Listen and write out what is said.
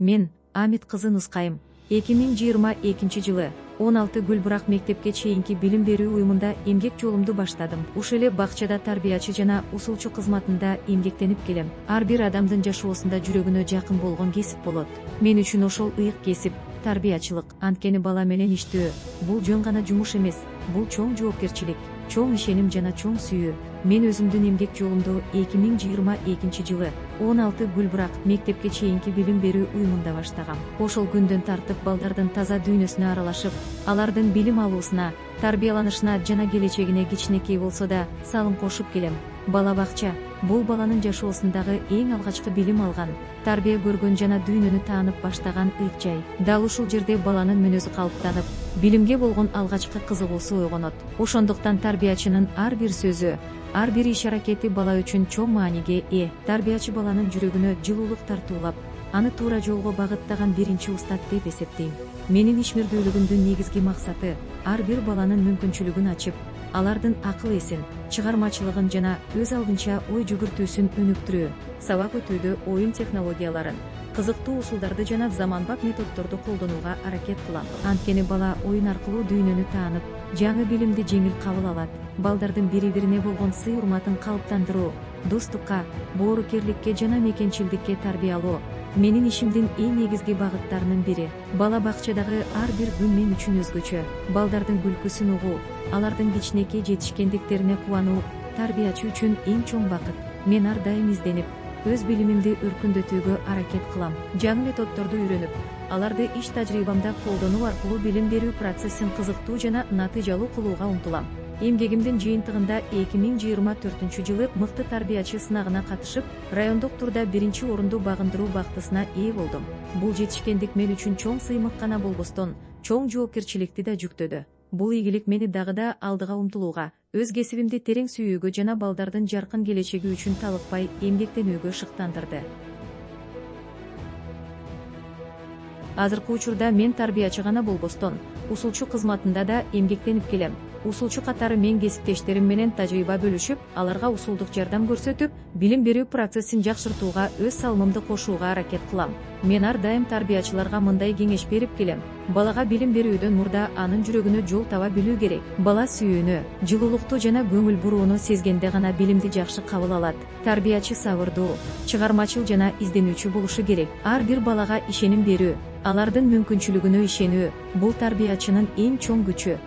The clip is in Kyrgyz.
Мен Амит кызы Нускайым. 2022 16 Гүлбурак мектепке чейинки билим берүү уюмунда эмгек жолумду баштадым. Ушул эле бакчада тарбиячы жана усулчу кызматында эмгектенип келем. Ар бир адамдын жашоосунда жүрөгүнө жакын болгон кесип болот. Мен үчүн ошол ыйык кесип тарбиячылык. Анткени бала менен иштөө бул жөн гана жумуш эмес, бул чоң жоопкерчилик, чоң ишеним жана чоң сүйүү. Мен өзүмдүн эмгек жолумду 2022 жылы 16 Гүлбурак мектепке чейинки билим берүү уюмунда баштагам. Ошол күндөн тартып балдардын таза дүйнөсүнө аралашып, алардын билим алуусуна, тарбияланышына жана келечегине кичинекей болсо да салым кошуп келем. Бала бакча бул баланын жашоосундагы эң алгачкы билим алган, тарбия көргөн жана дүйнөнү таанып баштаган ыйык жай. Дал ушул жерде баланын мүнөзү калыптанып, билимге болгон алгачкы кызыгуусу ойгонот. Ошондуктан тарбиячынын ар бир сөзү, ар бир иш-аракети бала үчүн чоң мааниге ээ. Тарбиячы баланын жүрөгүнө жылуулук тартуулап, аны туура жолго багыттаган биринчи устат деп эсептейм. Менин ишмердүүлүгүмдүн негизги максаты ар бир баланын мүмкүнчүлүгүн ачып, алардын акыл эсин, чыгармачылыгын жана өз алдынча ой жүгүртүүсүн өнүктүрүү, сабак өтүүдө оюн технологияларын, кызыктуу усулдарды жана заманбап методдорду колдонууга аракет кылам. Анткени бала оюн аркылуу дүйнөнү таанып, жаңы билимди жеңил кабыл алат. Балдардын бири-бирине болгон сый-урматын калыптандыруу, достукка, боорукерликке жана мекенчилдикке тарбиялоо менин ишимдин эң негизги багыттарынын бири. Бала бакчадагы ар бир күн мен үчүн өзгөчө. Балдардын күлкүсүн угуу, алардын кичинекей жетишкендиктерине кубануу тарбиячы үчүн эң чоң бакыт. Мен ар дайым изденип, өз билимимди өркүндөтүүгө аракет кылам. Жаңы методдорду үйрөнүп, аларды иш тажрыйбамда колдонуу аркылуу билим берүү процессин кызыктуу жана натыйжалуу кылууга умтулам. Эмгегимдин жыйынтыгында 2024 жылы мыкты тарбиячы сынагына катышып, райондук турда биринчи орунду багындыруу бактысына ээ болдум. Бул жетишкендик мен үчүн чоң сыймык гана болбостон, чоң жоопкерчиликти да жүктөдү. Бул ийгилик мени дагы да алдыга умтулууга, өз кесибимди терең сүйүүгө жана балдардын жаркын келечеги үчүн талыкпай эмгектенүүгө шыктандырды. Азыркы учурда мен тарбиячы гана болбостон, усулчу кызматында да эмгектенип келем. Усулчу катары мен кесиптештерим менен тажрыйба бөлүшүп, аларга усулдук жардам көрсөтүп, билим берүү процессин жакшыртууга өз салымымды кошууга аракет кылам. Мен ар дайым тарбиячыларга мындай кеңеш берип келем. Балага билим берүүдөн мурда анын жүрөгүнө жол таба билүү керек. Бала сүйүүнү, жылуулукту жана көңүл бурууну сезгенде гана билимди жакшы кабыл алат. Тарбиячы сабырдуу, чыгармачыл жана изденүүчү болушу керек. Ар бир балага ишеним берүү, алардын мүмкүнчүлүгүнө ишенүү бул тарбиячынын эң чоң күчү.